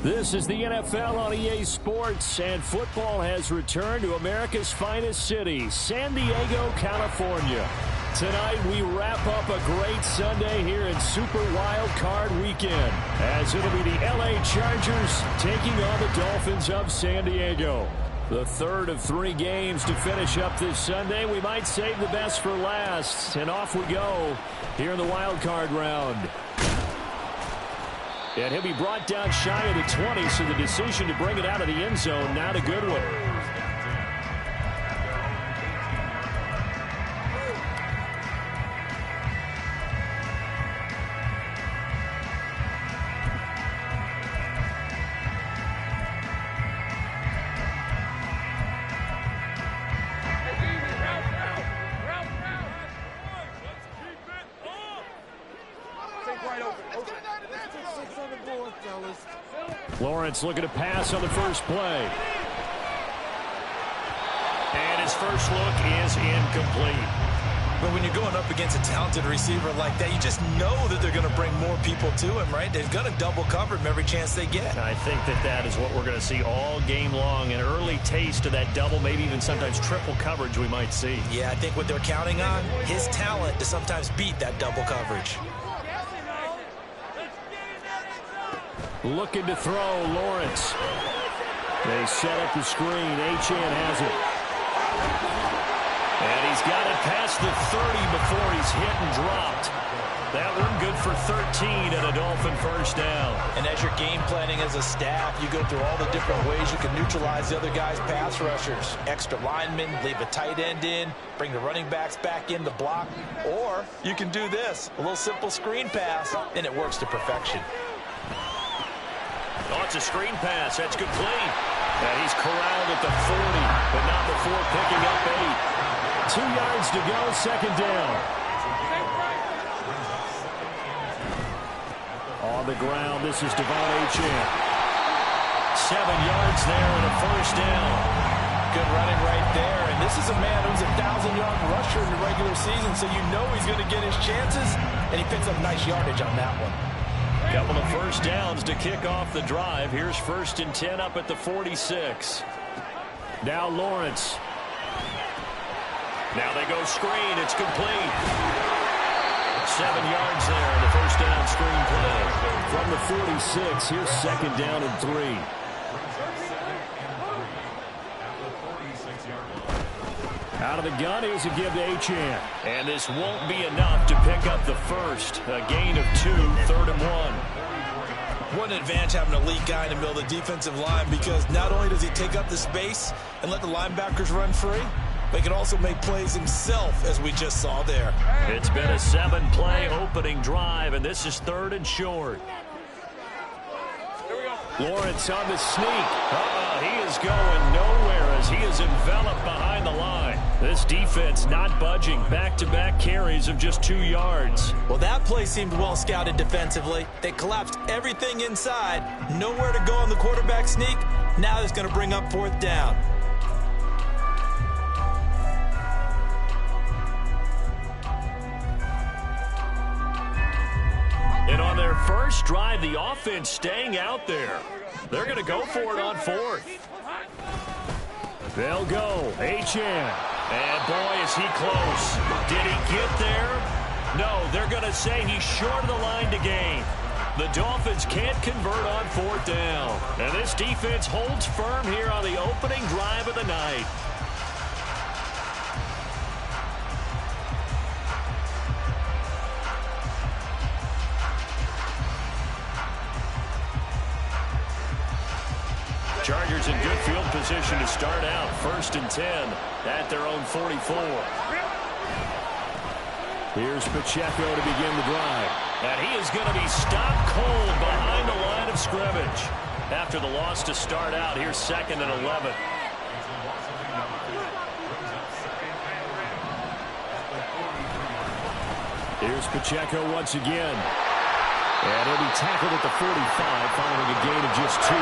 This is the NFL on EA Sports, and football has returned to America's finest city, San Diego, California. Tonight, we wrap up a great Sunday here in Super Wild Card Weekend, as it'll be the LA Chargers taking on the Dolphins of San Diego. The third of 3 games to finish up this Sunday. We might save the best for last, and off we go here in the wild card round. And he'll be brought down shy of the 20, so the decision to bring it out of the end zone, not a good one. Lawrence looking to pass on the first play. And his first look is incomplete. But when you're going up against a talented receiver like that, you just know that they're going to bring more people to him, right? They've got to double cover him every chance they get. I think that is what we're going to see all game long. An early taste of that double, maybe even sometimes triple coverage we might see. Yeah, I think what they're counting on, his talent to sometimes beat that double coverage. Looking to throw, Lawrence. They set up the screen. Achane has it. And he's got it past the 30 before he's hit and dropped. That one good for 13 and a Dolphin first down. And as you're game planning as a staff, you go through all the different ways you can neutralize the other guy's pass rushers. Extra linemen, leave a tight end in, bring the running backs back in to block. Or you can do this, a little simple screen pass, and it works to perfection. Oh, it's a screen pass. That's complete. And he's corralled at the 40, but not before picking up 8. 2 yards to go, second down. On the ground, this is Devon Achane. 7 yards there and a first down. Good running right there. And this is a man who's a 1,000-yard rusher in the regular season, so you know he's going to get his chances, and he picks up nice yardage on that one. Couple of first downs to kick off the drive. Here's 1st and 10 up at the 46. Now Lawrence. Now they go screen. It's complete. 7 yards there in the first down screen play. From the 46, here's 2nd down and 3. Out of the gun, here's a give to Achane. And this won't be enough to pick up the first. A gain of 2, 3rd and 1. What an advantage having a lead guy in the middle of the defensive line, because not only does he take up the space and let the linebackers run free, but he can also make plays himself, as we just saw there. It's been a 7-play opening drive, and this is 3rd and short. Lawrence on the sneak. He is going nowhere as he is enveloped behind the line. This defense not budging. Back-to-back carries of just 2 yards. Well, that play seemed well scouted defensively. They collapsed everything inside. Nowhere to go on the quarterback sneak. Now it's going to bring up 4th down. And on their first drive, the offense staying out there. They're going to go for it on 4th. They'll go. Achane. And boy, is he close. Did he get there? No, they're going to say he's short of the line to gain. The Dolphins can't convert on 4th down. And this defense holds firm here on the opening drive of the night. Chargers in good field position to start out. 1st and 10 at their own 44. Here's Pacheco to begin the drive. And he is going to be stopped cold behind the line of scrimmage. After the loss to start out, here's 2nd and 11. Here's Pacheco once again. And he'll be tackled at the 45 following a gain of just 2.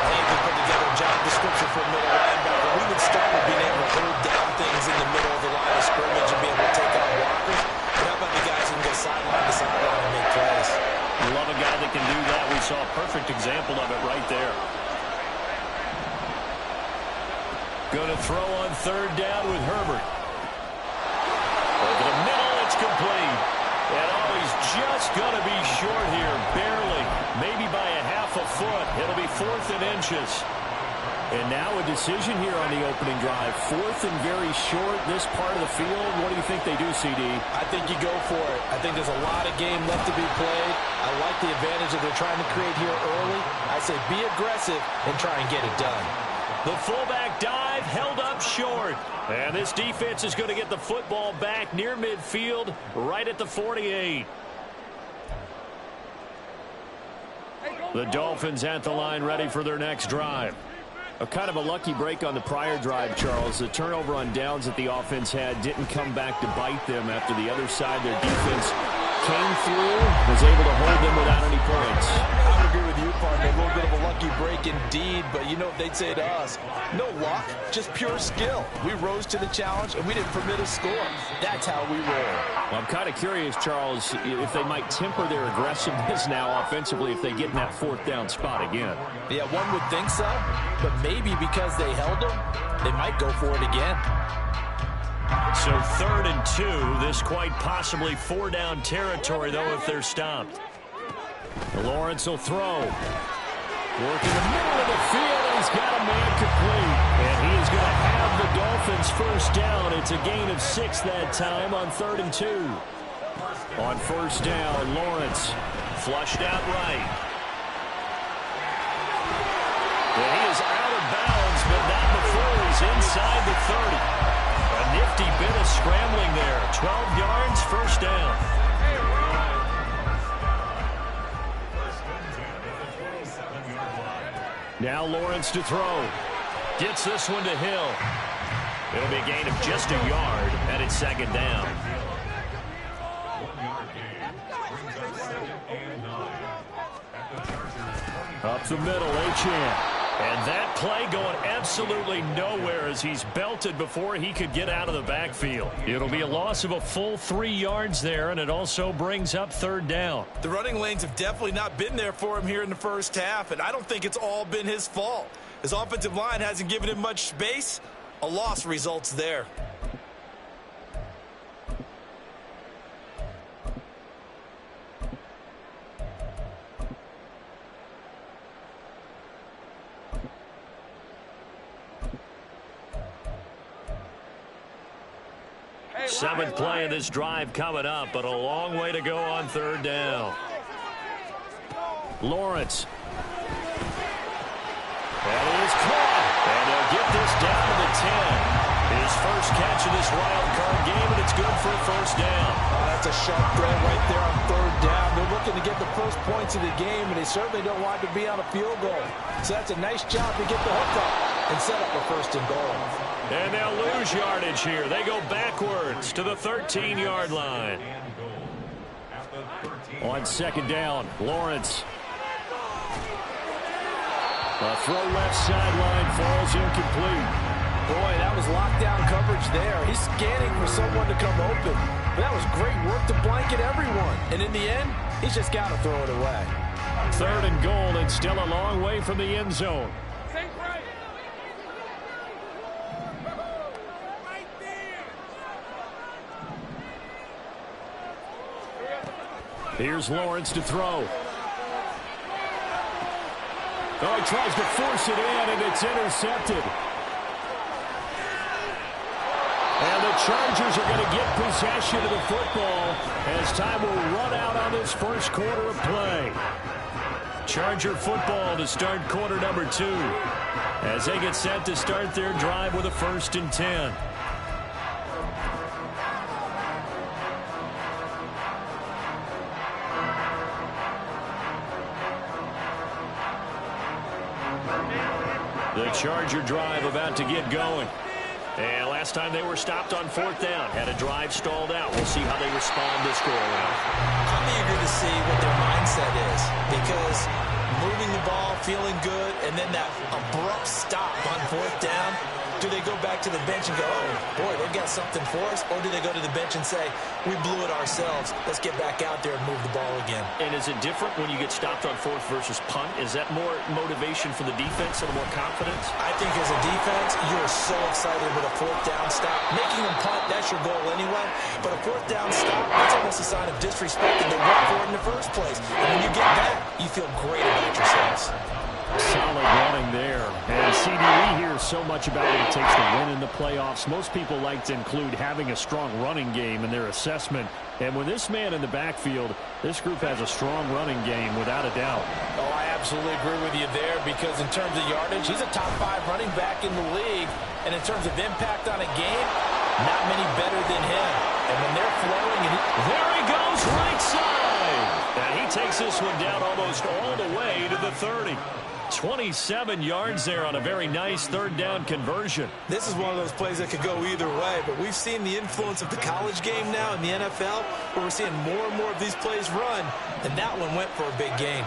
They put together a job description for a middle linebacker. We would start with being able to hold down things in the middle of the line of scrimmage and be able to take out blockers. But how about the guys who can go sideline to sideline and make plays? We love a guy that can do that. We saw a perfect example of it right there. Going to throw on 3rd down with Herbert. Over the middle, it's complete. And he's just going to be short here, barely, maybe by a half a foot. It'll be 4th and inches. And now a decision here on the opening drive. 4th and very short, this part of the field. What do you think they do, CD? I think you go for it. I think there's a lot of game left to be played. I like the advantage that they're trying to create here early. I say be aggressive and try and get it done. The fullback dive held up short. And this defense is going to get the football back near midfield, right at the 48. The Dolphins at the line ready for their next drive. A kind of a lucky break on the prior drive, Charles. The turnover on downs that the offense had didn't come back to bite them after the other side. Their defense came through, was able to hold them without any points. I would agree with you, partner. A little bit of a lucky break indeed, but you know what they'd say to us? No luck, just pure skill. We rose to the challenge, and we didn't permit a score. That's how we roll. Well, I'm kind of curious, Charles, if they might temper their aggressiveness now offensively if they get in that 4th down spot again. Yeah, one would think so, but maybe because they held them, they might go for it again. So 3rd and 2, this quite possibly 4-down territory, though, if they're stopped. Lawrence will throw. Working the middle of the field, and he's got a man complete. And he is going to have the Dolphins 1st down. It's a gain of 6 that time on 3rd and 2. On 1st down, Lawrence flushed out right. And he is out of bounds, but not before he's inside the 30. A nifty bit of scrambling there. 12 yards, 1st down. Now Lawrence to throw. Gets this one to Hill. It'll be a gain of just a yard, and it's 2nd down. Up the middle, Achane. And that play going absolutely nowhere as he's belted before he could get out of the backfield. It'll be a loss of a full 3 yards there, and it also brings up 3rd down. The running lanes have definitely not been there for him here in the first half, and I don't think it's all been his fault. His offensive line hasn't given him much space. A loss results there. Seventh play of this drive coming up, but a long way to go on third down. Lawrence. That is caught. And they'll get this down to the 10. His first catch of this wild card game, and it's good for a first down. That's a sharp throw right there on third down. They're looking to get the first points of the game, and they certainly don't want to be on a field goal. So that's a nice job to get the hook up and set up a first and goal. And they'll lose yardage here. They go backwards to the 13-yard line. On second down, Lawrence. A throw left sideline falls incomplete. Boy, that was lockdown coverage there. He's scanning for someone to come open. But that was great work to blanket everyone. And in the end, he's just got to throw it away. Third and goal, and still a long way from the end zone. Here's Lawrence to throw. Oh, he tries to force it in, and it's intercepted. And the Chargers are going to get possession of the football as time will run out on this first quarter of play. Charger football to start quarter number 2 as they get set to start their drive with a 1st and 10. The Charger drive about to get going. And last time they were stopped on 4th down, had a drive stalled out. We'll see how they respond this go-around. I'm eager to see what their mindset is, because moving the ball, feeling good, and then that abrupt stop on 4th down, do they go back to the bench and go, oh, boy, they've got something for us? Or do they go to the bench and say, we blew it ourselves, let's get back out there and move the ball again? And is it different when you get stopped on 4th versus punt? Is that more motivation for the defense and more confidence? I think as a defense, you're so excited with a 4th down stop. Making them punt, that's your goal anyway. But a 4th down stop, that's almost a sign of disrespect that they went for it in the first place. And when you get that, you feel great about yourselves. Solid running there. And CD, we hear so much about what it takes to win in the playoffs. Most people like to include having a strong running game in their assessment. And with this man in the backfield, this group has a strong running game without a doubt. Oh, I absolutely agree with you there, because in terms of yardage, he's a top 5 running back in the league. And in terms of impact on a game, not many better than him. And when they're flowing, and there he goes, right side. And he takes this one down almost all the way to the 30. 27 yards there on a very nice 3rd down conversion. This is one of those plays that could go either way, but we've seen the influence of the college game now in the NFL, where we're seeing more and more of these plays run, and that one went for a big gain.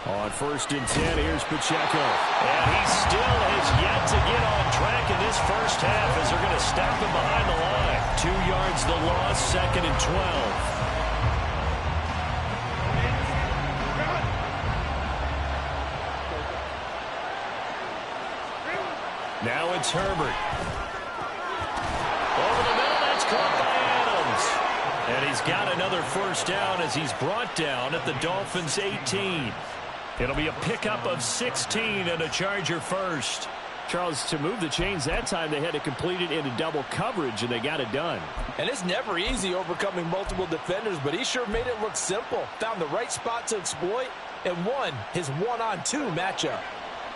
On 1st and 10, here's Pacheco. And he still has yet to get on track in this first half as they're going to stop him behind the line. 2 yards the loss, 2nd and 12. Now it's Herbert. Over the middle, that's caught by Adams. And he's got another first down as he's brought down at the Dolphins' 18. It'll be a pickup of 16 and a Charger first. Charles, to move the chains that time, they had to complete it into double coverage, and they got it done. And it's never easy overcoming multiple defenders, but he sure made it look simple. Found the right spot to exploit and won his 1-on-2 matchup.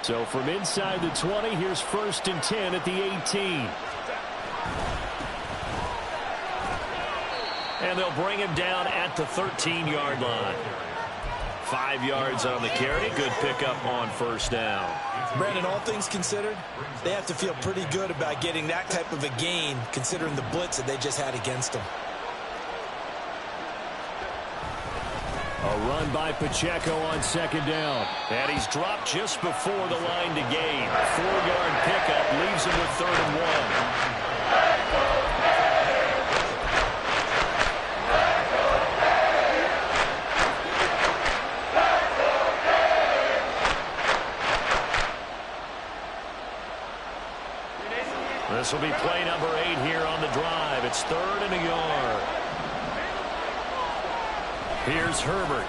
So from inside the 20, here's 1st and 10 at the 18. And they'll bring him down at the 13-yard line. 5 yards on the carry. Good pickup on 1st down. Brandon, all things considered, they have to feel pretty good about getting that type of a gain, considering the blitz that they just had against them. A run by Pacheco on 2nd down. And he's dropped just before the line to gain. 4-yard pickup leaves him with 3rd and 1. This will be play number 8 here on the drive. It's 3rd and a yard. Here's Herbert.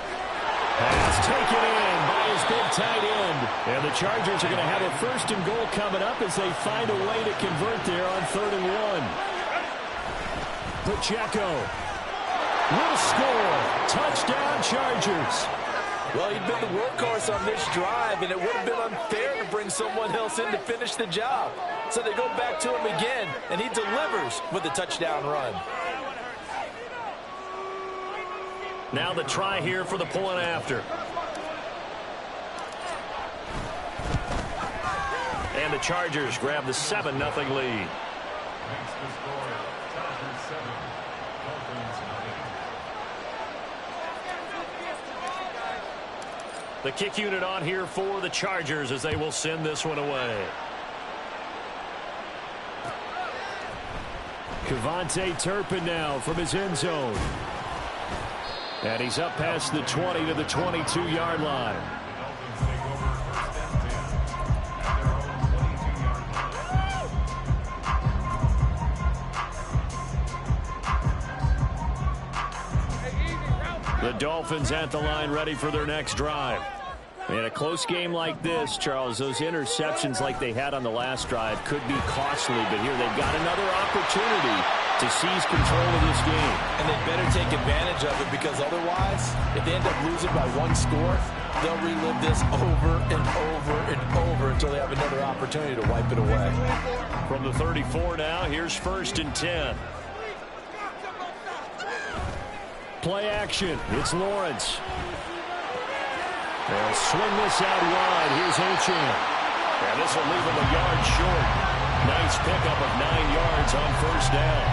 Pass taken in by his big tight end. And the Chargers are going to have a 1st and goal coming up as they find a way to convert there on 3rd and 1. Pacheco will score. Touchdown, Chargers. Well, he'd been the workhorse on this drive, and it would have been unfair to bring someone else in to finish the job. So they go back to him again, and he delivers with a touchdown run. Now the try here for the point after. And the Chargers grab the 7-0 lead. The kick unit on here for the Chargers as they will send this one away. Kevontae Turpin now from his end zone. And he's up past the 20 to the 22-yard line. The Dolphins at the line ready for their next drive. In a close game like this, Charles, those interceptions like they had on the last drive could be costly, but here they've got another opportunity to seize control of this game. And they better take advantage of it, because otherwise, if they end up losing by one score, they'll relive this over and over and over until they have another opportunity to wipe it away. From the 34 now, here's 1st and 10. Play action. It's Lawrence. They'll swing this out wide. Here's Achane. And this will leave him a yard short. Nice pickup of 9 yards on 1st down.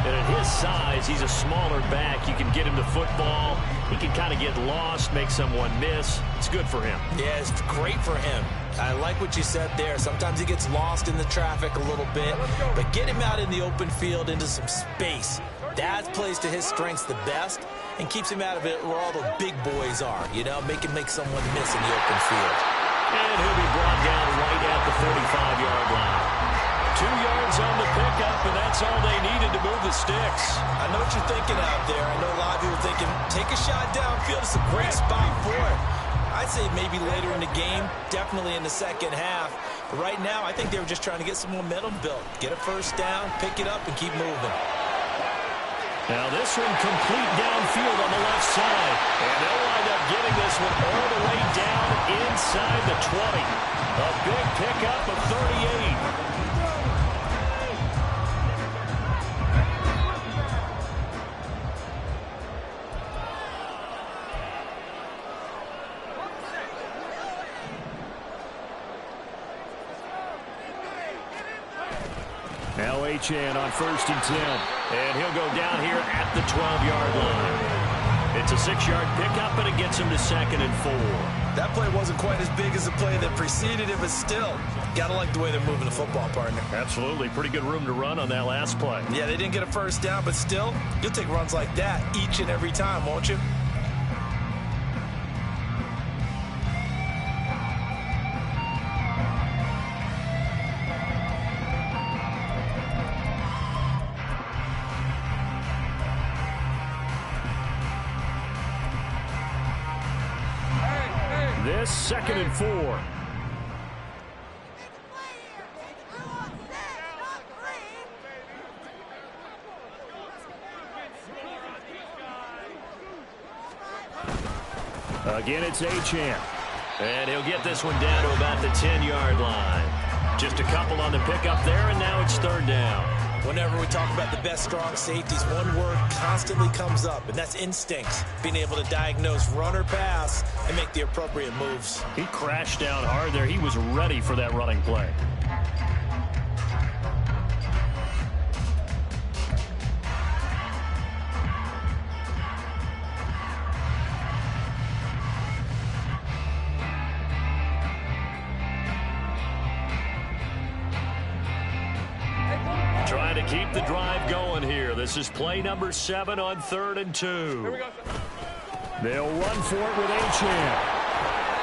And at his size, he's a smaller back. You can get him the football. He can kind of get lost, make someone miss. It's good for him. Yeah, it's great for him. I like what you said there. Sometimes he gets lost in the traffic a little bit, but get him out in the open field into some space. That plays to his strengths the best and keeps him out of it where all the big boys are, you know, make someone miss in the open field. And he'll be brought down right at the 45-yard line. 2 yards on the pickup, and that's all they needed to move the sticks. I know what you're thinking out there. I know a lot of people are thinking, take a shot downfield. It's a great spot for it. I'd say maybe later in the game, definitely in the second half. But right now, I think they were just trying to get some momentum built. Get a 1st down, pick it up, and keep moving. Now this one complete downfield on the left side. And they'll wind up getting this one all the way down inside the 20. A big pickup of 38. Now Achane on 1st and 10. And he'll go down here at the 12-yard line. It's a 6-yard pickup, and it gets him to 2nd and 4. That play wasn't quite as big as the play that preceded it, but still, got to like the way they're moving the football, partner. Absolutely. Pretty good room to run on that last play. Yeah, they didn't get a 1st down, but still, you'll take runs like that each and every time, won't you? This 2nd and 4. Again, it's Achane. And he'll get this one down to about the 10-yard line. Just a couple on the pickup there, and now it's 3rd down. Whenever we talk about the best strong safeties, one word constantly comes up, and that's instincts. Being able to diagnose run or pass and make the appropriate moves. He crashed down hard there. He was ready for that running play. Trying to keep the drive going here. This is play number 7 on 3rd and 2. They'll run for it with Achane.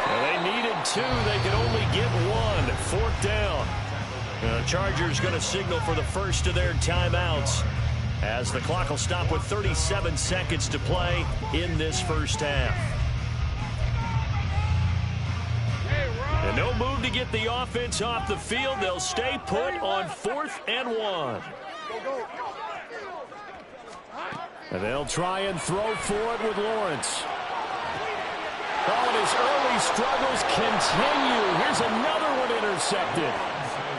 Well, they needed 2. They could only get 1. 4th down. The Chargers going to signal for the first of their timeouts as the clock will stop with 37 seconds to play in this first half. And no move to get the offense off the field. They'll stay put on 4th and 1. And they'll try and throw for it with Lawrence. Oh, and his early struggles continue. Here's another one intercepted.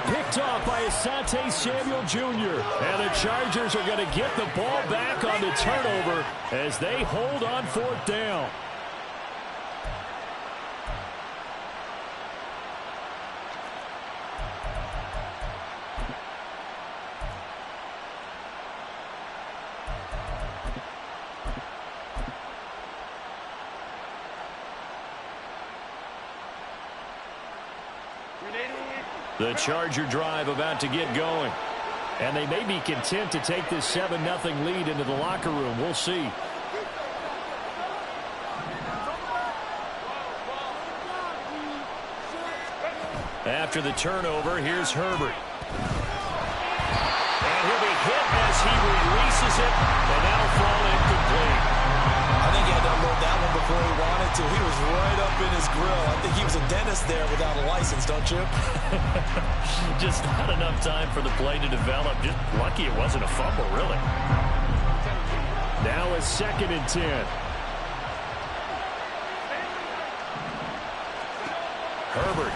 Picked off by Asante Samuel Jr. And the Chargers are going to get the ball back on the turnover as they hold on 4th down. The Charger drive about to get going. And they may be content to take this 7-0 lead into the locker room. We'll see. After the turnover, here's Herbert. And he'll be hit as he releases it. And that'll fall incomplete. I think he had to unload that one before he wanted to. He was right up in his grill. I think he was a dentist there without a license, don't you? Just not enough time for the play to develop. Just lucky it wasn't a fumble, really. Now a 2nd and 10. Herbert.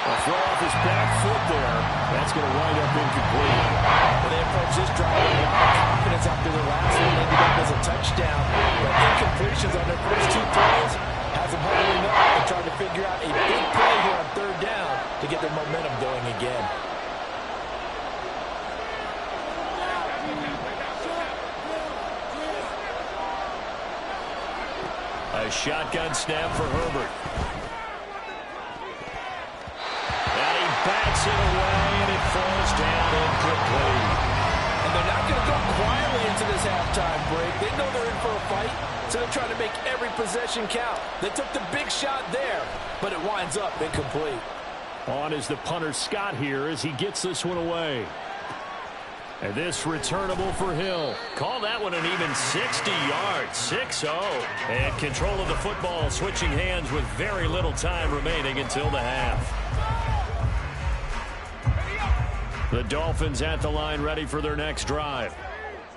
A throw off his back foot there. That's going to wind up incomplete. Well, they approach this drive with a lot of confidence after their last one ended up as a touchdown. But incompletions on their first 2 throws has them huddling up and trying to figure out a big play here on 3rd down to get their momentum going again. A shotgun snap for Herbert. Bats it away, and it falls down incomplete. And they're not going to go quietly into this halftime break. They know they're in for a fight, so they're trying to make every possession count. They took the big shot there, but it winds up incomplete. On is the punter Scott here as he gets this one away. And this returnable for Hill. Call that one an even 60 yards, 6-0. And control of the football switching hands with very little time remaining until the half. The Dolphins at the line ready for their next drive.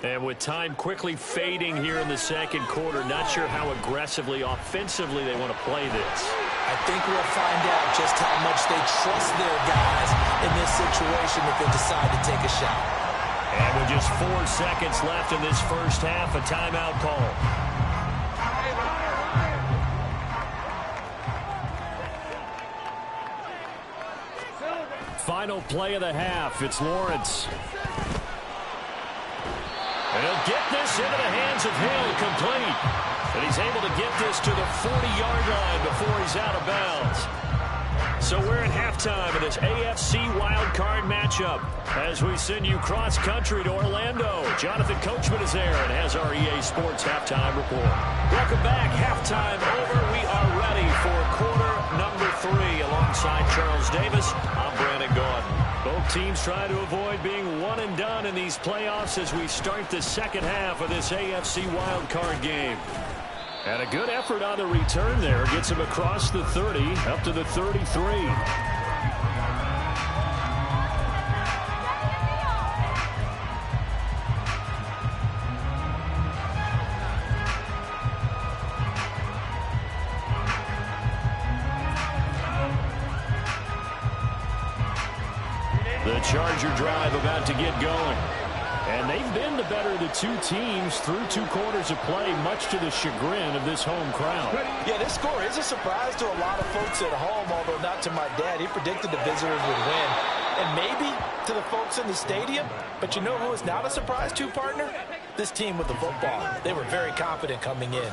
And with time quickly fading here in the 2nd quarter, not sure how aggressively, offensively they want to play this. I think we'll find out just how much they trust their guys in this situation if they decide to take a shot. And with just 4 seconds left in this first half, a timeout call. Final play of the half. It's Lawrence. And he'll get this into the hands of Hill, complete. And he's able to get this to the 40-yard line before he's out of bounds. So we're at halftime of this AFC wildcard matchup as we send you cross-country to Orlando. Jonathan Coachman is there and has our EA Sports halftime report. Welcome back. Halftime over. We are ready for quarter number 3 alongside Charles Davis. I'm Brandon Gordon. Both teams try to avoid being one and done in these playoffs as we start the second half of this AFC wildcard game. And a good effort on the return there. Gets him across the 30, up to the 33. The Charger drive about to get going. And they've been the better of the 2 teams through 2 quarters of play, much to the chagrin of this home crowd. Yeah, this score is a surprise to a lot of folks at home, although not to my dad. He predicted the visitors would win. And maybe to the folks in the stadium. But you know who is not a surprise to, partner? This team with the football. They were very confident coming in.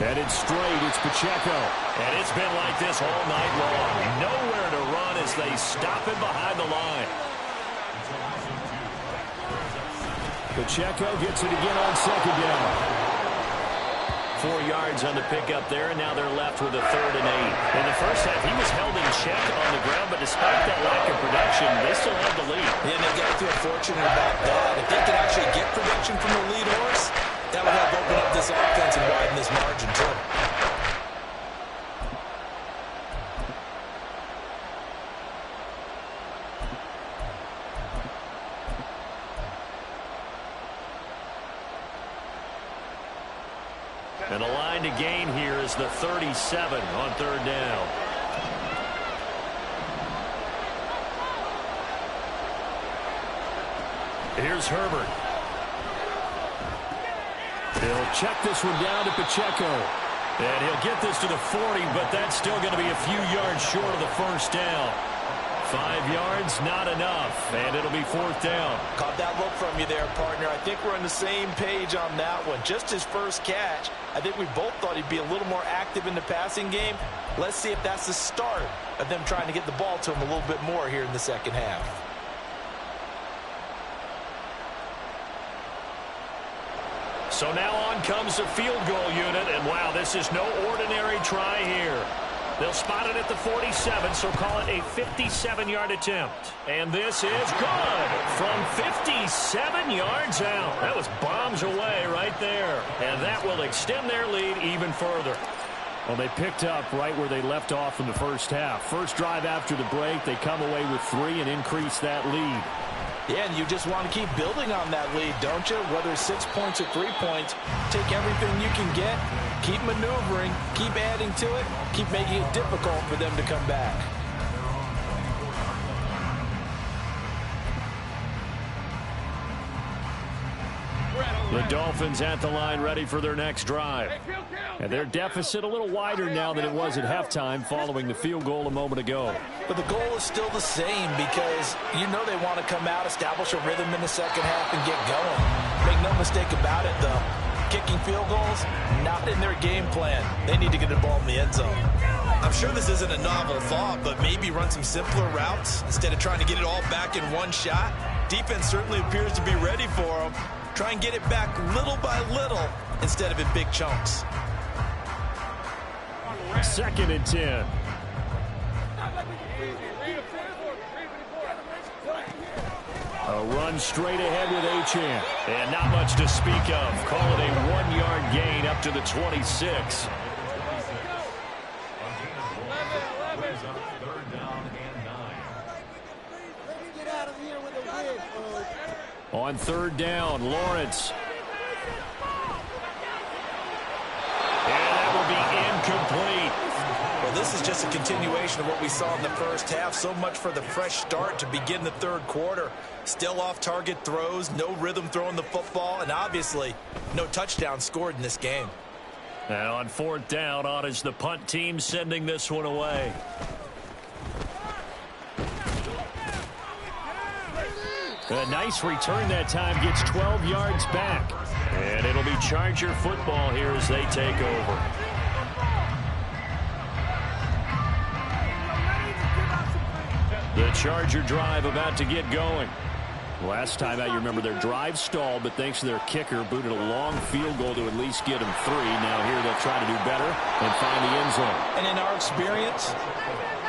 Headed straight, it's Pacheco. And it's been like this all night long. Nowhere to run as they stop him behind the line. Pacheco gets it again on 2nd down. 4 yards on the pickup there, and now they're left with a 3rd and 8. In the first half, he was held in check on the ground, but despite that lack of production, they still have the lead. Yeah, and they got to feel fortunate about that. If they could actually get production from the lead horse, that would help open up this offense and widen this margin, too. And the line to gain here is the 37 on 3rd down. Here's Herbert. He'll check this one down to Pacheco. And he'll get this to the 40, but that's still going to be a few yards short of the first down. 5 yards, not enough, and it'll be 4th down. Caught that look from you there, partner. I think we're on the same page on that one. Just his first catch, I think we both thought he'd be a little more active in the passing game. Let's see if that's the start of them trying to get the ball to him a little bit more here in the second half. So now on comes the field goal unit, and wow, this is no ordinary try here. They'll spot it at the 47, so call it a 57-yard attempt. And this is good from 57 yards out. That was bombs away right there. And that will extend their lead even further. Well, they picked up right where they left off in the first half. First drive after the break, they come away with 3 and increase that lead. Yeah, and you just want to keep building on that lead, don't you? Whether it's 6 points or 3 points, take everything you can get, keep maneuvering, keep adding to it, keep making it difficult for them to come back. The Dolphins at the line ready for their next drive. And their deficit a little wider now than it was at halftime following the field goal a moment ago. But the goal is still the same because you know they want to come out, establish a rhythm in the second half, and get going. Make no mistake about it, though. Kicking field goals, not in their game plan. They need to get the ball in the end zone. I'm sure this isn't a novel thought, but maybe run some simpler routes instead of trying to get it all back in one shot. Defense certainly appears to be ready for them. Try and get it back little by little instead of in big chunks. 2nd and 10. A run straight ahead with Achane. And not much to speak of. Call it a 1-yard gain up to the 26. On 3rd down, Lawrence. And that will be incomplete. Well, this is just a continuation of what we saw in the first half. So much for the fresh start to begin the 3rd quarter. Still off-target throws, no rhythm throwing the football, and obviously no touchdown scored in this game. Now on 4th down, on is the punt team sending this one away. A nice return that time, gets 12 yards back. And it'll be Charger football here as they take over. The Charger drive about to get going. Last time out, you remember their drive stalled, but thanks to their kicker, booted a long field goal to at least get them 3. Now here they'll try to do better and find the end zone. And in our experience,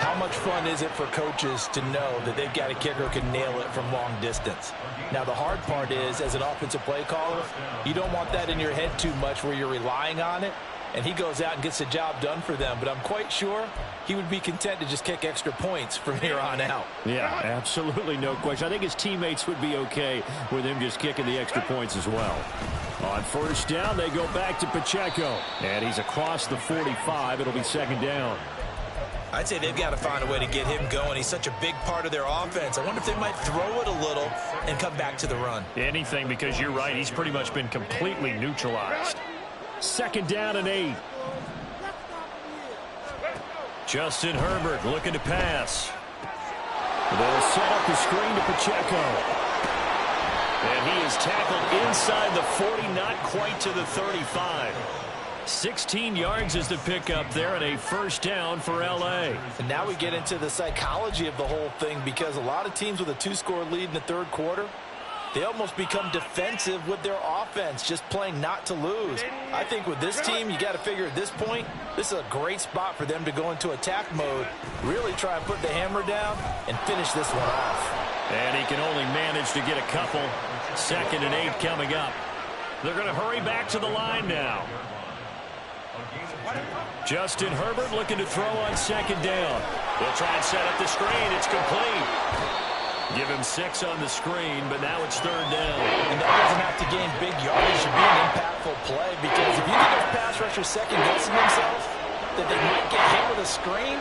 how much fun is it for coaches to know that they've got a kicker who can nail it from long distance? Now, the hard part is, as an offensive play caller, you don't want that in your head too much where you're relying on it, and he goes out and gets the job done for them. But I'm quite sure he would be content to just kick extra points from here on out. Yeah, absolutely no question. I think his teammates would be okay with him just kicking the extra points as well. On 1st down, they go back to Pacheco. And he's across the 45. It'll be 2nd down. I'd say they've got to find a way to get him going. He's such a big part of their offense. I wonder if they might throw it a little and come back to the run. Anything, because you're right. He's pretty much been completely neutralized. 2nd down and 8. Justin Herbert looking to pass. They'll set up the screen to Pacheco. And he is tackled inside the 40, not quite to the 35. 16 yards is the pickup there, and a 1st down for L.A. And now we get into the psychology of the whole thing, because a lot of teams with a 2-score lead in the 3rd quarter, They almost become defensive with their offense, just playing not to lose. I think with this team, you got to figure at this point, this is a great spot for them to go into attack mode, really try and put the hammer down and finish this one off. And he can only manage to get a couple. 2nd and 8 coming up. They're going to hurry back to the line now. Justin Herbert looking to throw on 2nd down. They'll try and set up the screen. It's complete. Give him 6 on the screen, but now it's 3rd down. And that doesn't have to gain big yardage to be an impactful play, because if you think of pass rushers second-guessing themselves, that they might get hit with a screen,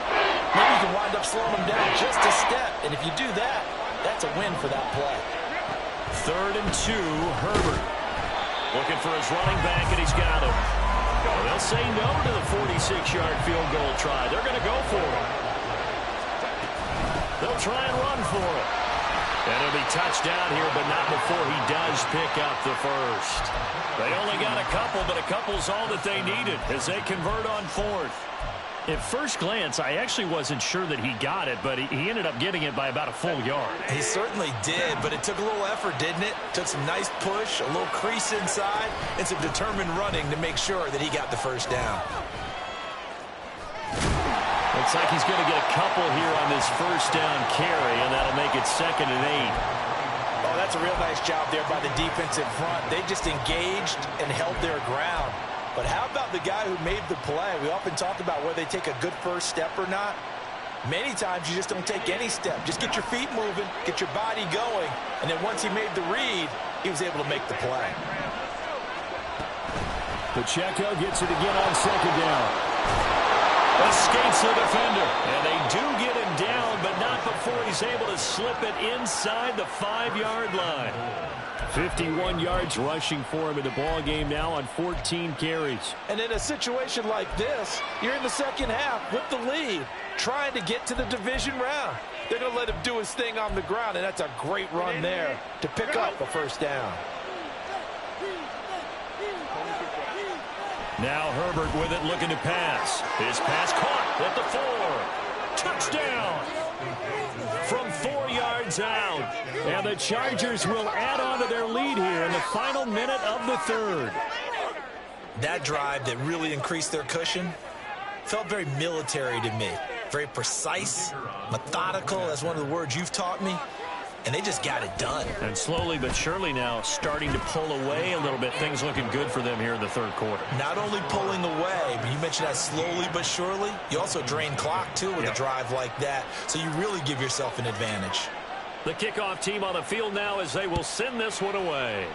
maybe you can wind up slowing them down just a step. And if you do that, that's a win for that play. 3rd and 2, Herbert. Looking for his running back, and he's got him. Well, they'll say no to the 46-yard field goal try. They're going to go for it. They'll try and run for it. And it'll be touchdown here, but not before he does pick up the first. They only got a couple, but a couple's all that they needed as they convert on 4th. At first glance, I actually wasn't sure that he got it, but he ended up getting it by about a full yard. He certainly did, but it took a little effort, didn't it? Took some nice push, a little crease inside, and some determined running to make sure that he got the first down. Looks like he's going to get a couple here on this first down carry, and that'll make it 2nd and 8. Oh, that's a real nice job there by the defensive front. They just engaged and held their ground. But how about the guy who made the play? We often talk about whether they take a good first step or not. Many times you just don't take any step. Just get your feet moving, get your body going, and then once he made the read, he was able to make the play. Pacheco gets it again on 2nd down. Escapes the defender, and they do get him down, but not before he's able to slip it inside the 5-yard line. 51 yards rushing for him in the ball game now on 14 carries. And in a situation like this, you're in the second half with the lead, trying to get to the division round. They're going to let him do his thing on the ground, and that's a great run there to pick up a first down. Now Herbert with it, looking to pass. His pass caught at the 4. Touchdown! From 4 yards out. And the Chargers will add on to their lead here in the final minute of the 3rd. That drive that really increased their cushion felt very military to me. Very precise, methodical, that's one of the words you've taught me. And they just got it done. And slowly but surely now starting to pull away a little bit. Things looking good for them here in the 3rd quarter. Not only pulling away, but you mentioned that slowly but surely. You also drain clock, too, with a drive like that. So you really give yourself an advantage. The kickoff team on the field now as they will send this one away.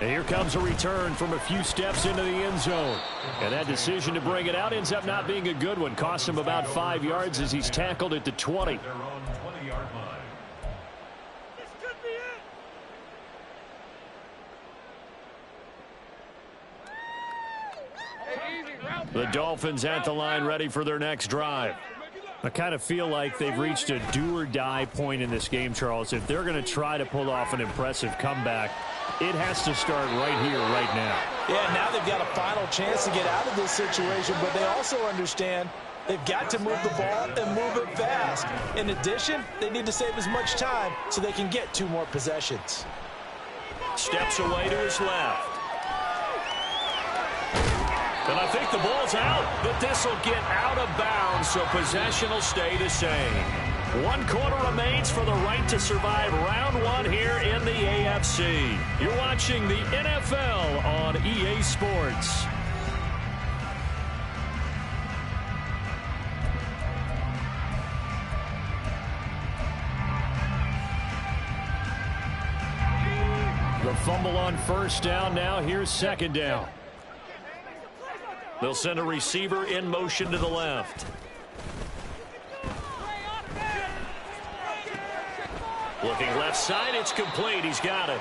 And here comes a return from a few steps into the end zone. And that decision to bring it out ends up not being a good one. Costs him about 5 yards as he's tackled at the 20. The Dolphins at the line ready for their next drive. I kind of feel like they've reached a do-or-die point in this game, Charles. If they're going to try to pull off an impressive comeback, it has to start right here, right now. Yeah, now they've got a final chance to get out of this situation, but they also understand they've got to move the ball and move it fast. In addition, they need to save as much time so they can get 2 more possessions. Steps away to his left. And I think the ball's out, but this will get out of bounds, so possession will stay the same. 1 quarter remains for the right to survive round 1 here in the AFC. You're watching the NFL on EA Sports. The fumble on first down now. Here's 2nd down. They'll send a receiver in motion to the left. Looking left side, it's complete. He's got it.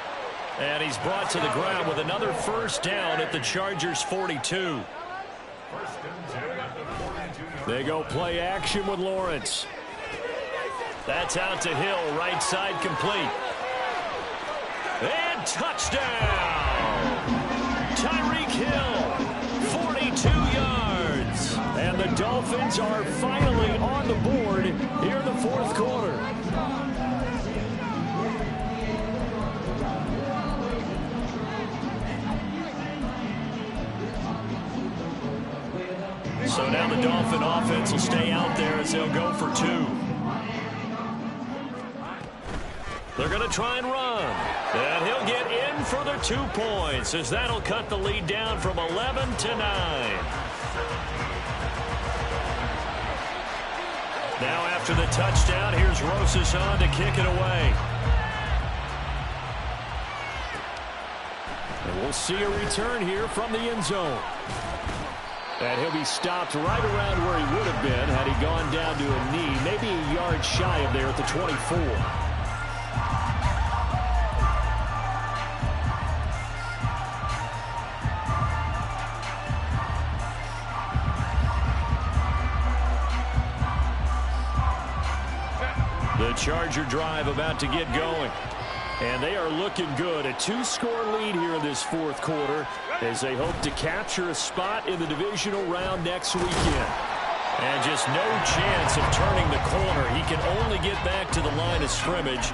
And he's brought to the ground with another first down at the Chargers' 42. They go play action with Lawrence. That's out to Hill, right side complete. And touchdown! Tyreek Hill. 42 yards. And the Dolphins are finally on the board here in the 4th quarter. So now the Dolphin offense will stay out there as they'll go for 2. They're going to try and run. And he'll get in for the 2 points as that'll cut the lead down from 11 to 9. Now after the touchdown, here's Rosas on to kick it away. And we'll see a return here from the end zone. And he'll be stopped right around where he would have been had he gone down to a knee, maybe a yard shy of there at the 24. The Charger drive about to get going. And they are looking good. A 2-score lead here in this fourth quarter as they hope to capture a spot in the divisional round next weekend. And just no chance of turning the corner. He can only get back to the line of scrimmage.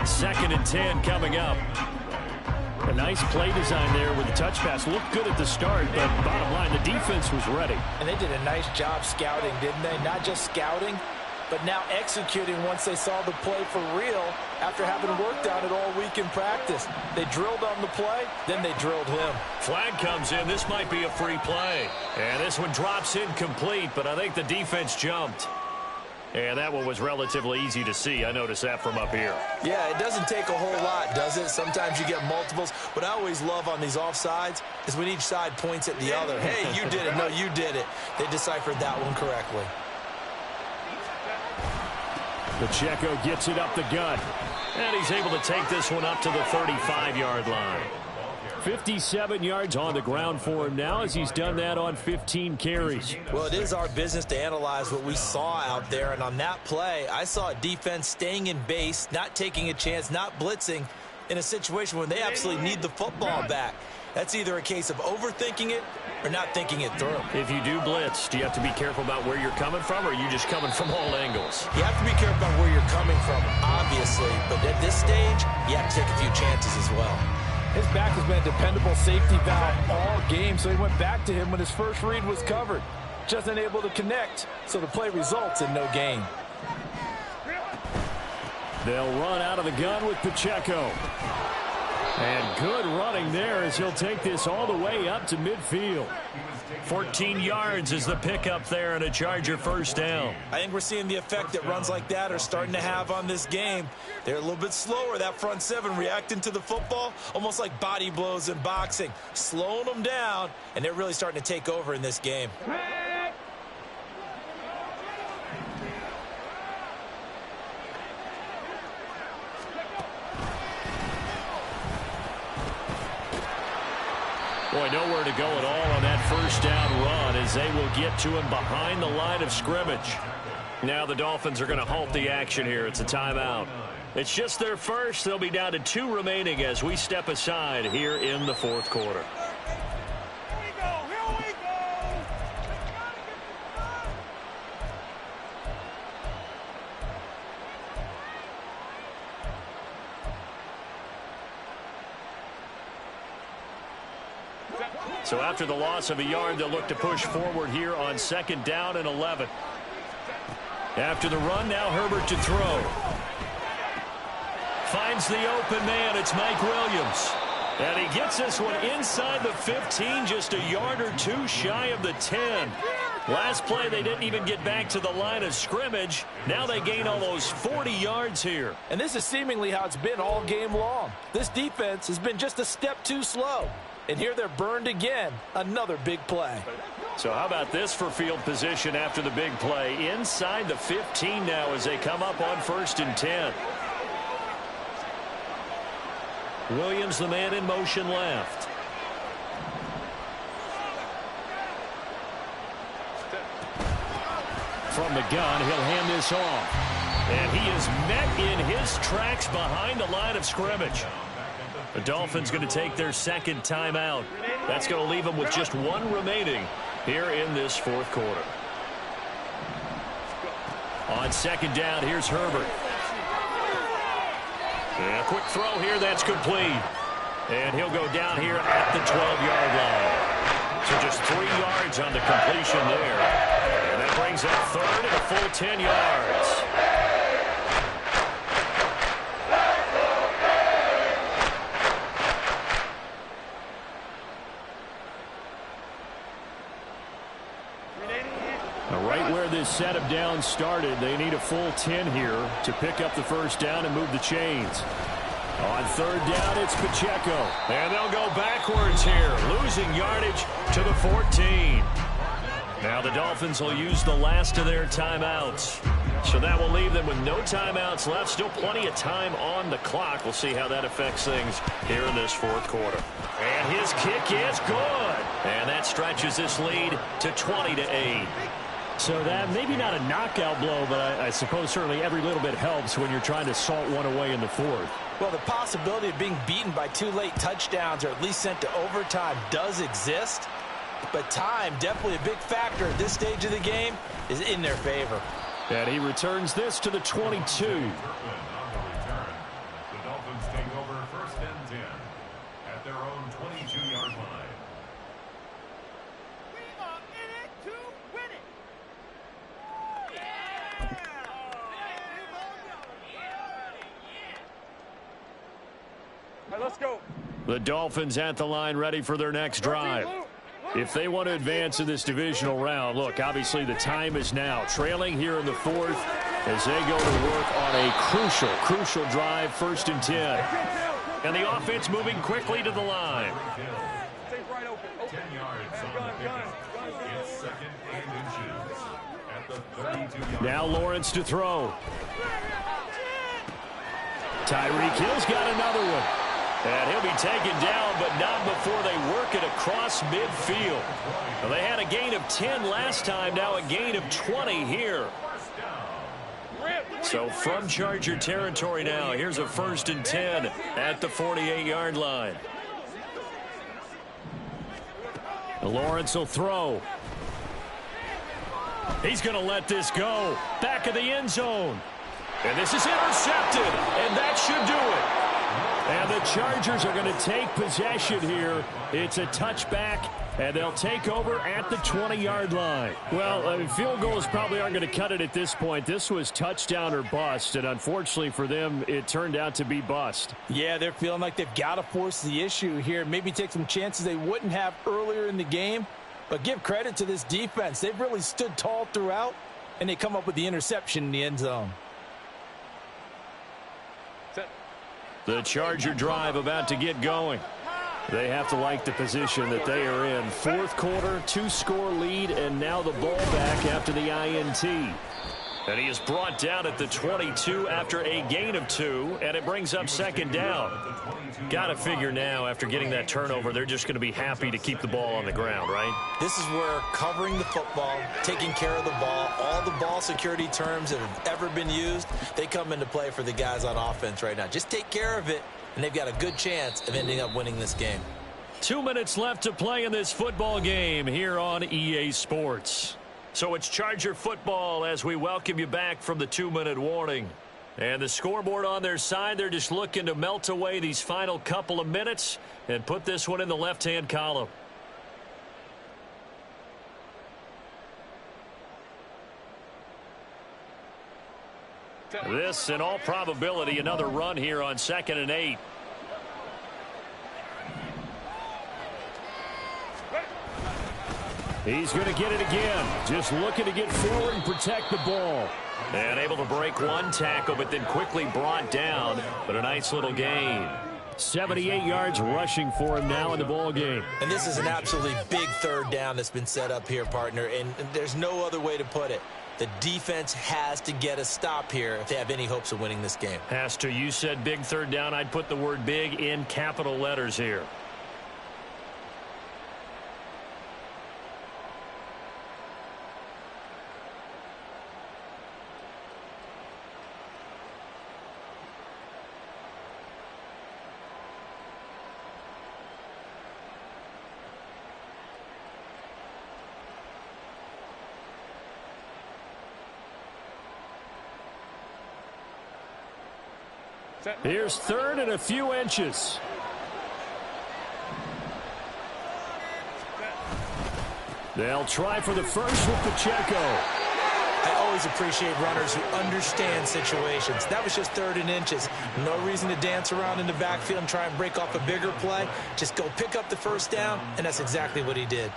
2nd and 10 coming up. A nice play design there with the touch pass. Looked good at the start, but bottom line, the defense was ready. And they did a nice job scouting, didn't they? Not just scouting, but now executing once they saw the play for real after having worked on it all week in practice. They drilled on the play, then they drilled him. Flag comes in. This might be a free play. And this one drops incomplete, but I think the defense jumped. And that one was relatively easy to see. I noticed that from up here. Yeah, it doesn't take a whole lot, does it? Sometimes you get multiples. What I always love on these offsides is when each side points at the other. Hey, you did it. No, you did it. They deciphered that one correctly. Pacheco gets it up the gut. And he's able to take this one up to the 35-yard line. 57 yards on the ground for him now as he's done that on 15 carries. Well, it is our business to analyze what we saw out there. And on that play, I saw a defense staying in base, not taking a chance, not blitzing in a situation where they absolutely need the football back. That's either a case of overthinking it or not thinking it through. If you do blitz, do you have to be careful about where you're coming from, or are you just coming from all angles? You have to be careful about where you're coming from, obviously. But at this stage, you have to take a few chances as well. His back has been a dependable safety valve all game, so he went back to him when his first read was covered. Just unable to connect, so the play results in no gain. They'll run out of the gun with Pacheco. And good running there as he'll take this all the way up to midfield. 14 yards is the pickup there and a Charger first down. I think we're seeing the effect that runs like that are starting to have on this game. They're a little bit slower, that front seven, reacting to the football, almost like body blows in boxing, slowing them down, and they're really starting to take over in this game. Boy, nowhere to go at all on that first down run as they will get to him behind the line of scrimmage. Now the Dolphins are going to halt the action here. It's a timeout. It's just their first. They'll be down to 2 remaining as we step aside here in the fourth quarter. So after the loss of a yard, they'll look to push forward here on 2nd down and 11. After the run, now Herbert to throw. Finds the open man. It's Mike Williams. And he gets this one inside the 15, just a yard or 2 shy of the 10. Last play, they didn't even get back to the line of scrimmage. Now they gain almost 40 yards here. And this is seemingly how it's been all game long. This defense has been just a step too slow. And here they're burned again. Another big play. So how about this for field position after the big play? Inside the 15 now as they come up on 1st and 10. Williams, the man in motion left. From the gun, he'll hand this off. And he is met in his tracks behind the line of scrimmage. The Dolphins going to take their 2nd timeout. That's going to leave them with just 1 remaining here in this fourth quarter. On 2nd down, here's Herbert. And a quick throw here, that's complete. And he'll go down here at the 12-yard line. So just 3 yards on the completion there. brings up third and a full 10 yards. Right where this setup down started, they need a full 10 here to pick up the first down and move the chains. On third down, it's Pacheco. And they'll go backwards here, losing yardage to the 14. Now the Dolphins will use the last of their timeouts. So that will leave them with no timeouts left. Still plenty of time on the clock. We'll see how that affects things here in this fourth quarter. And his kick is good. And that stretches this lead to 20-8. So that maybe not a knockout blow, but I suppose certainly every little bit helps when you're trying to salt one away in the fourth. Well, the possibility of being beaten by 2 late touchdowns or at least sent to overtime does exist. But time, definitely a big factor at this stage of the game, is in their favor. And he returns this to the 22. The Dolphins take over first and 10 at their own 22-yard line. We are in it to win it. All right, let's go. The Dolphins at the line ready for their next drive. If they want to advance in this divisional round, look, obviously the time is now. Trailing here in the fourth as they go to work on a crucial drive, first and 10. And the offense moving quickly to the line. 10 yards on the pickup. It's second and inches at the 32-yard line. Now Lawrence to throw. Tyreek Hill's got another one. And he'll be taken down, but not before they work it across midfield. Well, they had a gain of 10 last time, now a gain of 20 here. So from Charger territory now, here's a first and 10 at the 48-yard line. Lawrence will throw. He's going to let this go. Back of the end zone. And this is intercepted, and that should do it. And the Chargers are going to take possession here. It's a touchback, and they'll take over at the 20-yard line. Well, I mean, field goals probably aren't going to cut it at this point. This was touchdown or bust, and unfortunately for them, it turned out to be bust. Yeah, they're feeling like they've got to force the issue here. Maybe take some chances they wouldn't have earlier in the game. But give credit to this defense. They've really stood tall throughout, and they come up with the interception in the end zone. The Charger drive about to get going. They have to like the position that they are in. Fourth quarter, 2-score lead, and now the ball back after the INT. And he is brought down at the 22 after a gain of 2, and it brings up second down. Got to figure now, after getting that turnover, they're just going to be happy to keep the ball on the ground, right? This is where covering the football, taking care of the ball, all the ball security terms that have ever been used, they come into play for the guys on offense right now. Just take care of it, and they've got a good chance of ending up winning this game. 2 minutes left to play in this football game here on EA Sports. So it's Charger football as we welcome you back from the 2-minute warning. And the scoreboard on their side, they're just looking to melt away these final couple of minutes and put this one in the left-hand column. This, in all probability, another run here on 2nd and 8. He's going to get it again. Just looking to get forward and protect the ball. And able to break one tackle, but then quickly brought down. But a nice little gain. 78 yards rushing for him now in the ball game. And this is an absolutely big third down that's been set up here, partner. And there's no other way to put it. The defense has to get a stop here if they have any hopes of winning this game. Has to. You said big third down. I'd put the word big in capital letters here. Here's third and a few inches. They'll try for the first with Pacheco. I always appreciate runners who understand situations. That was just 3rd and inches. No reason to dance around in the backfield and try and break off a bigger play. Just go pick up the first down, and that's exactly what he did.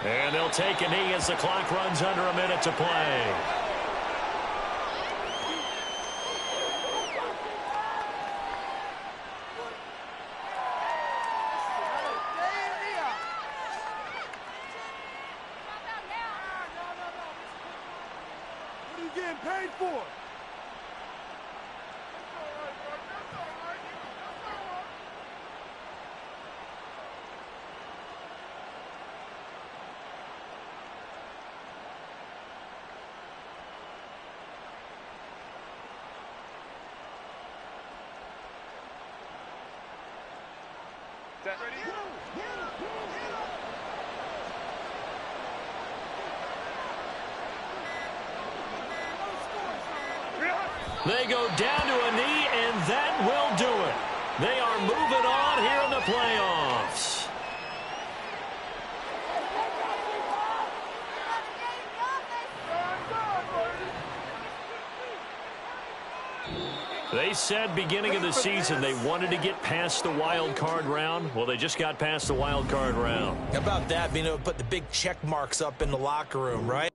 And they'll take a knee as the clock runs under a minute to play. What are you getting paid for? They go down to a knee, and that will do it. They are moving on here in the playoffs. They said beginning of the season they wanted to get past the wild card round. Well, they just got past the wild card round. How about that, being able to put the big check marks up in the locker room, right?